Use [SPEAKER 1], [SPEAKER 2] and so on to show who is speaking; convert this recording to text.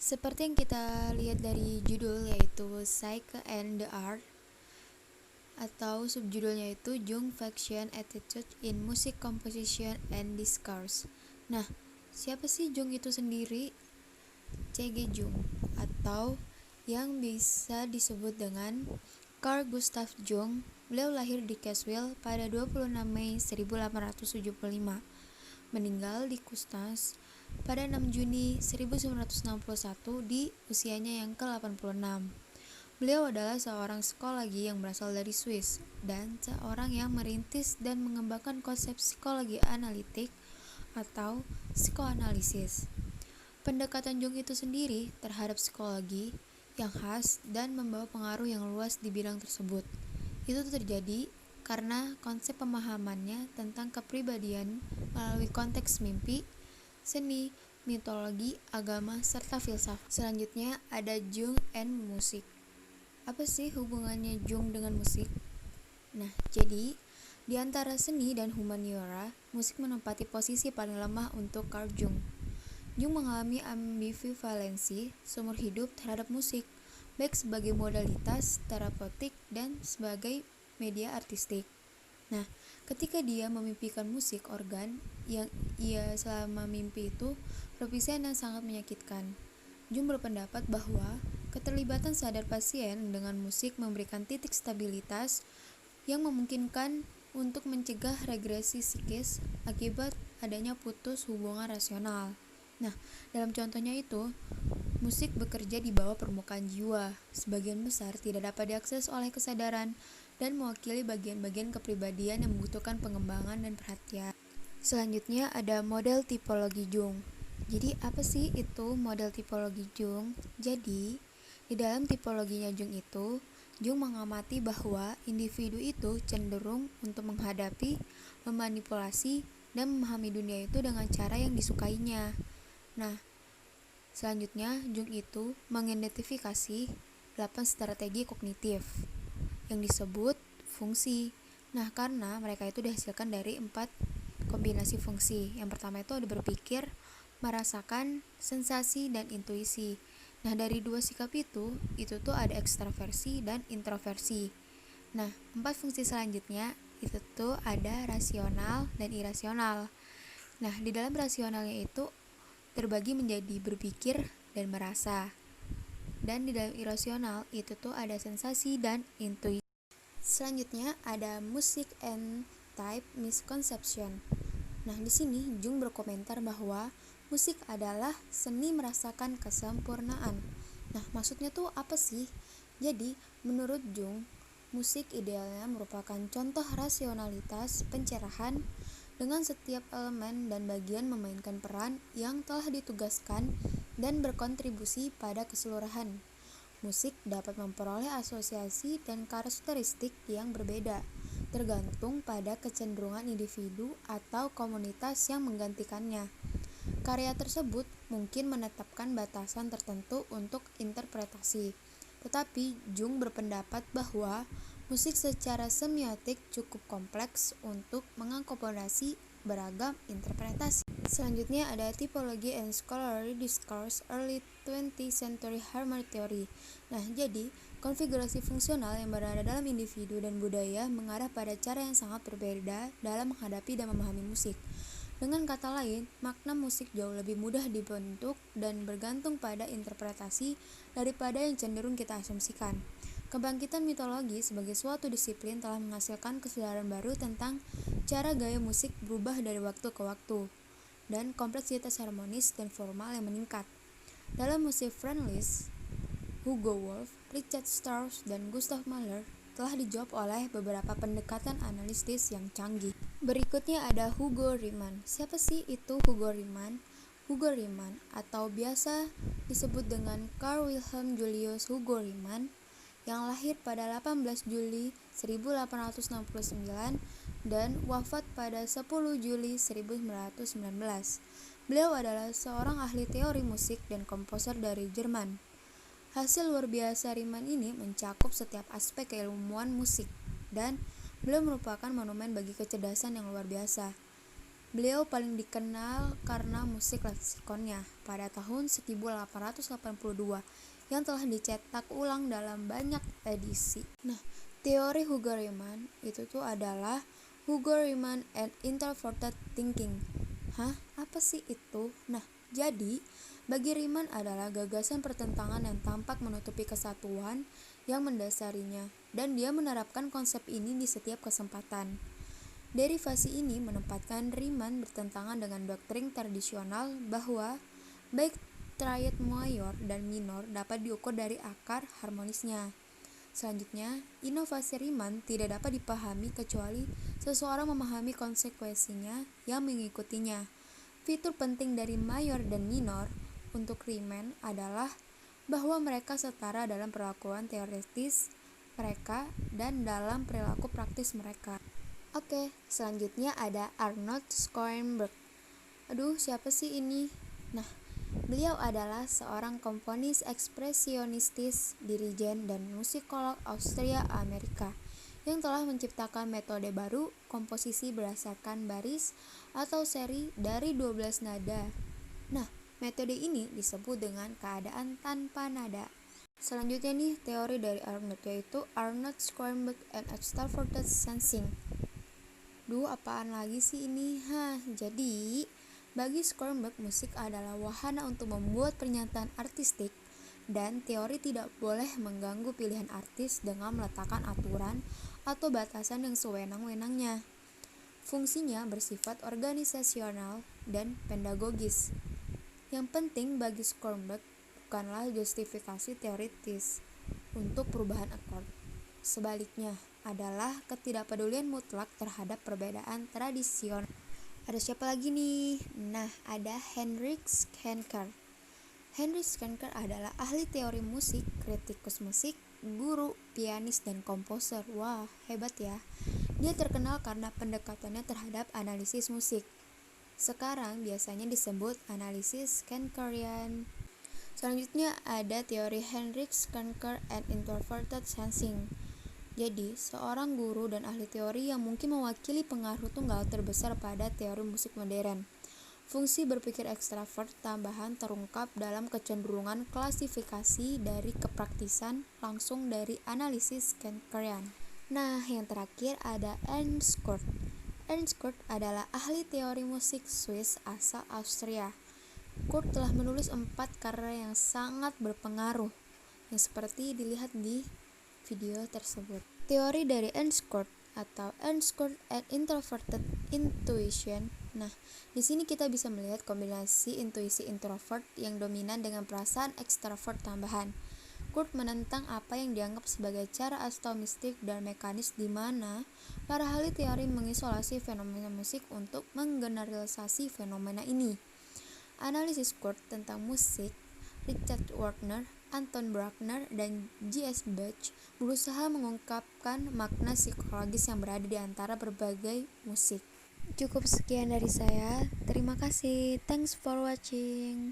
[SPEAKER 1] Seperti yang kita lihat dari judul yaitu Psyche and the Art, atau subjudulnya itu Jung Faction Attitude in Music Composition and Discourse. Nah, siapa sih Jung itu sendiri? C.G. Jung, atau yang bisa disebut dengan Carl Gustav Jung. Beliau lahir di Caswell pada 26 Mei 1875, meninggal di Konstanz pada 6 Juni 1961 di usianya yang ke-86. Beliau adalah seorang psikologi yang berasal dari Swiss dan seorang yang merintis dan mengembangkan konsep psikologi analitik atau psikoanalisis. Pendekatan Jung itu sendiri terhadap psikologi yang khas dan membawa pengaruh yang luas di bidang tersebut. Itu terjadi karena konsep pemahamannya tentang kepribadian melalui konteks mimpi, seni, mitologi, agama, serta filsafat. Selanjutnya ada Jung and musik. Apa sih hubungannya Jung dengan musik? Nah, jadi di antara seni dan humaniora, musik menempati posisi paling lemah untuk Carl Jung. Jung mengalami ambivalensi seumur hidup terhadap musik, baik sebagai modalitas terapeutik dan sebagai media artistik. Nah, ketika dia memimpikan musik organ yang ia selama mimpi itu perpisahan yang sangat menyakitkan. Jung berpendapat bahwa keterlibatan sadar pasien dengan musik memberikan titik stabilitas yang memungkinkan untuk mencegah regresi psikis akibat adanya putus hubungan rasional. Nah, dalam contohnya itu, musik bekerja di bawah permukaan jiwa. Sebagian besar tidak dapat diakses oleh kesadaran dan mewakili bagian-bagian kepribadian yang membutuhkan pengembangan dan perhatian. Selanjutnya ada model tipologi Jung. Jadi apa sih itu model tipologi Jung? Jadi, di dalam tipologinya Jung itu, Jung mengamati bahwa individu itu cenderung untuk menghadapi, memanipulasi, dan memahami dunia itu dengan cara yang disukainya. Nah, selanjutnya Jung itu mengidentifikasi 8 strategi kognitif yang disebut fungsi. Nah, karena mereka itu dihasilkan dari 4 kombinasi fungsi. Yang pertama itu ada berpikir, merasakan, sensasi, dan intuisi. Nah, dari 2 sikap itu tuh ada ekstraversi dan introversi. Nah, 4 fungsi selanjutnya itu tuh ada rasional dan irasional. Nah, di dalam rasionalnya itu terbagi menjadi berpikir dan merasa. Dan di dalam irasional itu tuh ada sensasi dan intuisi. Selanjutnya ada music and type misconception. Nah, di sini Jung berkomentar bahwa musik adalah seni merasakan kesempurnaan. Nah, maksudnya tuh apa sih? Jadi, menurut Jung, musik idealnya merupakan contoh rasionalitas pencerahan dengan setiap elemen dan bagian memainkan peran yang telah ditugaskan dan berkontribusi pada keseluruhan. Musik dapat memperoleh asosiasi dan karakteristik yang berbeda, tergantung pada kecenderungan individu atau komunitas yang menggantikannya. Karya tersebut mungkin menetapkan batasan tertentu untuk interpretasi, tetapi Jung berpendapat bahwa musik secara semiotik cukup kompleks untuk mengakomodasi beragam interpretasi. Selanjutnya ada Typology and Scholarly Discourse Early 20th Century Harmony Theory. Nah, jadi konfigurasi fungsional yang berada dalam individu dan budaya mengarah pada cara yang sangat berbeda dalam menghadapi dan memahami musik. Dengan kata lain, makna musik jauh lebih mudah dibentuk dan bergantung pada interpretasi daripada yang cenderung kita asumsikan. Kebangkitan mitologi sebagai suatu disiplin telah menghasilkan kesadaran baru tentang cara gaya musik berubah dari waktu ke waktu, dan kompleksitas harmonis dan formal yang meningkat. Dalam musik Friendless, Hugo Wolf, Richard Strauss, dan Gustav Mahler telah dijawab oleh beberapa pendekatan analitis yang canggih. Berikutnya ada Hugo Riemann. Siapa sih itu Hugo Riemann? Hugo Riemann atau biasa disebut dengan Carl Wilhelm Julius Hugo Riemann yang lahir pada 18 Juli 1869 dan wafat pada 10 Juli 1919. Beliau adalah seorang ahli teori musik dan komposer dari Jerman. Hasil luar biasa Riemann ini mencakup setiap aspek keilmuan musik, dan beliau merupakan monumen bagi kecerdasan yang luar biasa. Beliau paling dikenal karena musik leksikonnya pada tahun 1882 yang telah dicetak ulang dalam banyak edisi. Nah, teori Hugo Riemann itu tuh adalah Hugo Riemann and Introverted Thinking. Hah? Apa sih itu? Nah, jadi bagi Riemann adalah gagasan pertentangan yang tampak menutupi kesatuan yang mendasarinya, dan dia menerapkan konsep ini di setiap kesempatan. Derivasi ini menempatkan Riemann bertentangan dengan doktrin tradisional bahwa baik triad mayor dan minor dapat diukur dari akar harmonisnya. Selanjutnya, inovasi Riemann tidak dapat dipahami kecuali seseorang memahami konsekuensinya yang mengikutinya. Fitur penting dari mayor dan minor untuk Riemann adalah bahwa mereka setara dalam perlakuan teoretis mereka dan dalam perilaku praktis mereka. Oke, selanjutnya ada Arnold Schoenberg. Aduh, siapa sih ini? Nah, beliau adalah seorang komponis ekspresionistis, dirijen, dan musikolog Austria-Amerika yang telah menciptakan metode baru komposisi berdasarkan baris atau seri dari 12 nada. Nah, metode ini disebut dengan keadaan tanpa nada. Selanjutnya nih, teori dari Arnold yaitu Arnold Schoenberg and Extroverted Sensing. Apaan lagi sih ini? Jadi bagi Schoenberg, musik adalah wahana untuk membuat pernyataan artistik, dan teori tidak boleh mengganggu pilihan artis dengan meletakkan aturan atau batasan yang sewenang-wenangnya. Fungsinya bersifat organisasional dan pedagogis. Yang penting bagi Schoenberg bukanlah justifikasi teoritis untuk perubahan akord. Sebaliknya, adalah ketidakpedulian mutlak terhadap perbedaan tradisional. Ada siapa lagi nih? Nah, ada Heinrich Schenker. Heinrich Schenker adalah ahli teori musik, kritikus musik, guru, pianis, dan komposer. Wah, hebat ya. Dia terkenal karena pendekatannya terhadap analisis musik. Sekarang biasanya disebut analisis Schenkerian. Selanjutnya ada teori Heinrich Schenker and Introverted Sensing. Jadi, seorang guru dan ahli teori yang mungkin mewakili pengaruh tunggal terbesar pada teori musik modern. Fungsi berpikir ekstrovert tambahan terungkap dalam kecenderungan klasifikasi dari kepraktisan langsung dari analisis Schenkerian. Nah, yang terakhir ada Ernst Kurt. Ernst Kurt adalah ahli teori musik Swiss asal Austria. Kurt telah menulis 4 karya yang sangat berpengaruh, yang seperti dilihat di video tersebut. Teori dari Ernst Kurt atau Ernst Kurt and Introverted Intuition. Nah, di sini kita bisa melihat kombinasi intuisi introvert yang dominan dengan perasaan ekstrovert tambahan. Kurt menentang apa yang dianggap sebagai cara atomistik dan mekanis di mana para ahli teori mengisolasi fenomena musik untuk menggeneralisasi fenomena ini. Analisis Kurt tentang musik, Richard Wagner, Anton Bruckner, dan J.S. Bach berusaha mengungkapkan makna psikologis yang berada di antara berbagai musik. Cukup sekian dari saya. Terima kasih. Thanks for watching.